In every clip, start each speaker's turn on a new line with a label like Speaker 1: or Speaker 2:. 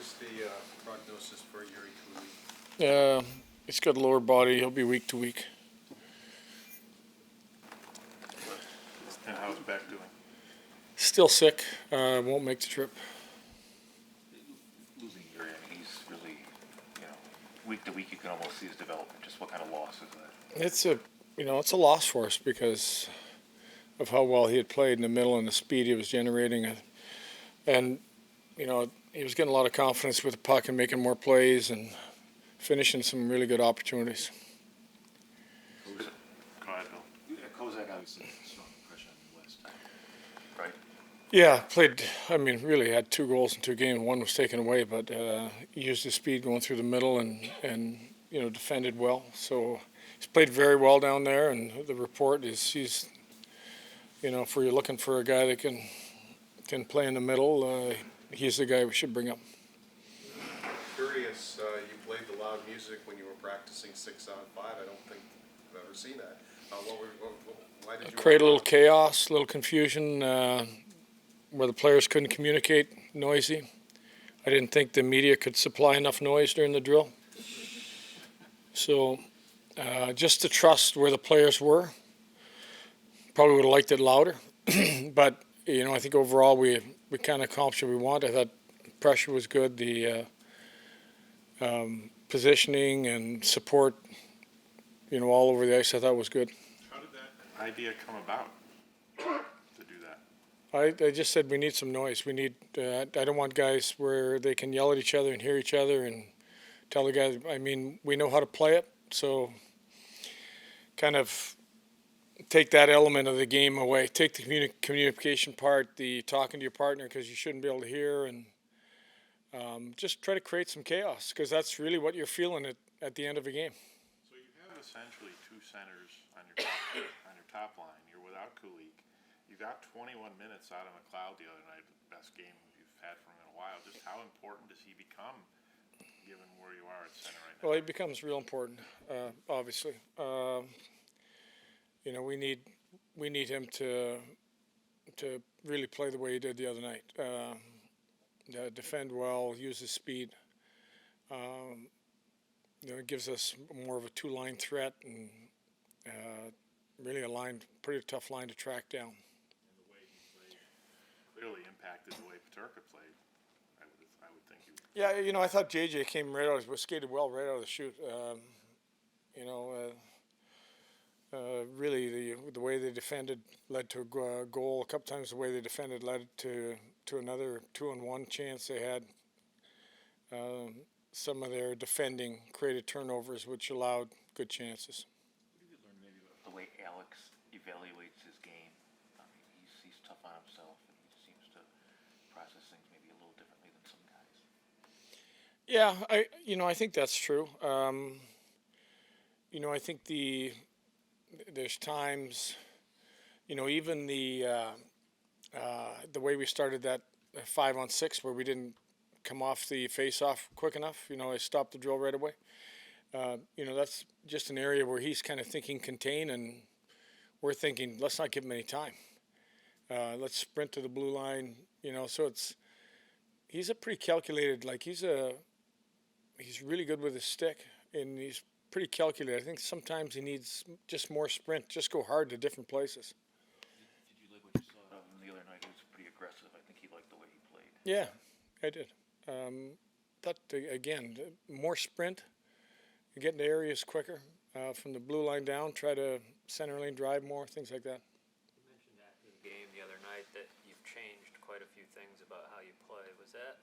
Speaker 1: is the prognosis for Jiri Kulich?
Speaker 2: He's got a lower body. He'll be week to week.
Speaker 3: And how's Beck doing?
Speaker 2: Still sick. Won't make the trip.
Speaker 3: Losing Jiri, I mean, he's really, week to week you can almost see his development. Just what kind of loss is that?
Speaker 2: It's a loss for us because of how well he had played in the middle and the speed he was generating, and he was getting a lot of confidence with the puck and making more plays and finishing some really good opportunities.
Speaker 3: Go ahead, Bill.
Speaker 4: Yeah, Kozak obviously has a strong impression on the West.
Speaker 3: Right.
Speaker 2: Yeah, played. I mean, really had 2 goals in 2 games. One was taken away, but he used his speed going through the middle and defended well. So he's played very well down there. And the report is he's, if we're looking for a guy that can play in the middle, he's the guy we should bring up.
Speaker 1: Curious, you played the loud music when you were practicing 6-on-5. I don't think I've ever seen that. Why did you
Speaker 2: Create a little chaos, a little confusion where the players couldn't communicate, noisy. I didn't think the media could supply enough noise during the drill. So just to trust where the players were. Probably would have liked it louder. But, I think overall we kind of accomplished what we wanted. I thought pressure was good. The positioning and support, all over the ice, I thought was good.
Speaker 3: How did that idea come about to do that?
Speaker 2: I just said we need some noise. We need. I don't want guys where they can yell at each other and hear each other and tell the guys. I mean, we know how to play it, so kind of take that element of the game away. Take the communication part, the talking to your partner because you shouldn't be able to hear, and just try to create some chaos because that's really what you're feeling at the end of a game.
Speaker 3: So you have essentially 2 centers on your top line. You're without Kulich. You got 21 minutes out on McLeod the other night, the best game you've had from him in a while. Just how important does he become, given where you are at center right now?
Speaker 2: Well, he becomes real important, obviously. We need him to really play the way he did the other night. Defend well, use his speed. It gives us more of a 2-line threat and really pretty tough line to track down.
Speaker 3: And the way he played clearly impacted the way Peterka played. I would think he would.
Speaker 2: Yeah, I thought JJ came skated well right out of the chute. Really, the way they defended led to a goal. A couple times the way they defended led to another 2-on-1 chance they had. Some of their defending created turnovers, which allowed good chances.
Speaker 4: What did you learn maybe about the way Alex evaluates his game? I mean, he's tough on himself, and he seems to process things maybe a little differently than some guys.
Speaker 2: Yeah, I think that's true. I think there's times, even the way we started that 5-on-6 where we didn't come off the face-off quick enough. I stopped the drill right away. That's just an area where he's kind of thinking contain, and we're thinking let's not give him any time. Let's sprint to the blue line. So he's a pretty calculated. He's really good with his stick, and he's pretty calculated. I think sometimes he needs just more sprint, just go hard to different places.
Speaker 4: Did you like what you saw of him the other night? He was pretty aggressive. I think he liked the way he played.
Speaker 2: Yeah, I did. Again, more sprint, get into areas quicker, from the blue line down, try to center lane drive more, things like that.
Speaker 5: You mentioned after the game the other night that you've changed quite a few things about how you play. Was that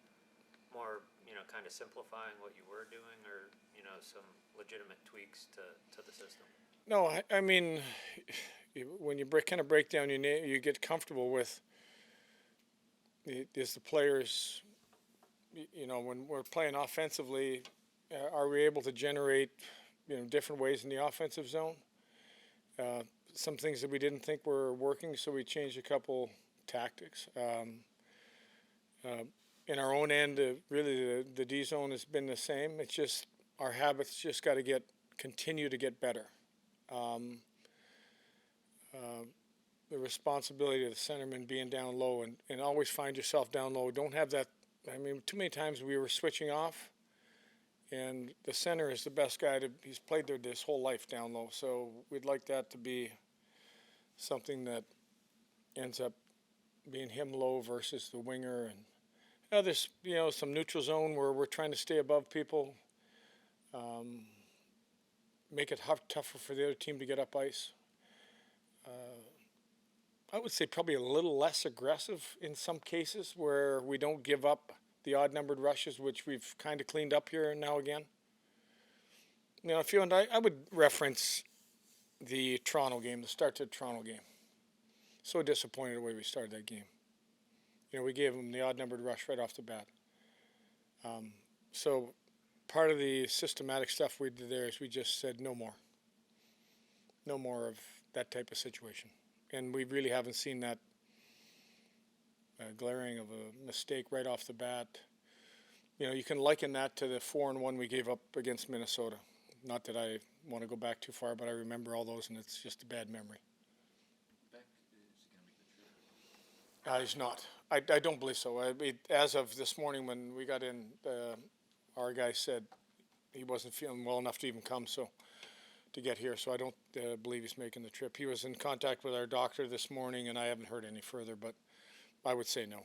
Speaker 5: more, kind of simplifying what you were doing, or some legitimate tweaks to the system?
Speaker 2: No, I mean, when you break down your name, you get comfortable with is the players. When we're playing offensively, are we able to generate different ways in the offensive zone? Some things that we didn't think were working, so we changed a couple tactics. In our own end, really the D zone has been the same. It's just our habits just got to continue to get better. The responsibility of the centerman being down low and always find yourself down low. Don't have that I mean, too many times we were switching off, and the center is the best guy he's played there this whole life down low. So we'd like that to be something that ends up being him low versus the winger. And there's, some neutral zone where we're trying to stay above people, make it tougher for the other team to get up ice. I would say probably a little less aggressive in some cases where we don't give up the odd numbered rushes, which we've kind of cleaned up here now again. I would reference the Toronto game, the start to the Toronto game. So disappointed the way we started that game. We gave them the odd numbered rush right off the bat. So part of the systematic stuff we did there is we just said no more. No more of that type of situation. And we really haven't seen that glaring of a mistake right off the bat. You can liken that to the 4-1 we gave up against Minnesota. Not that I want to go back too far, but I remember all those, and it's just a bad memory.
Speaker 6: Beck is going to make the trip.
Speaker 2: He's not. I don't believe so. As of this morning when we got in, our guy said he wasn't feeling well enough to even come, to get here. So I don't believe he's making the trip. He was in contact with our doctor this morning, and I haven't heard any further, but I would say no.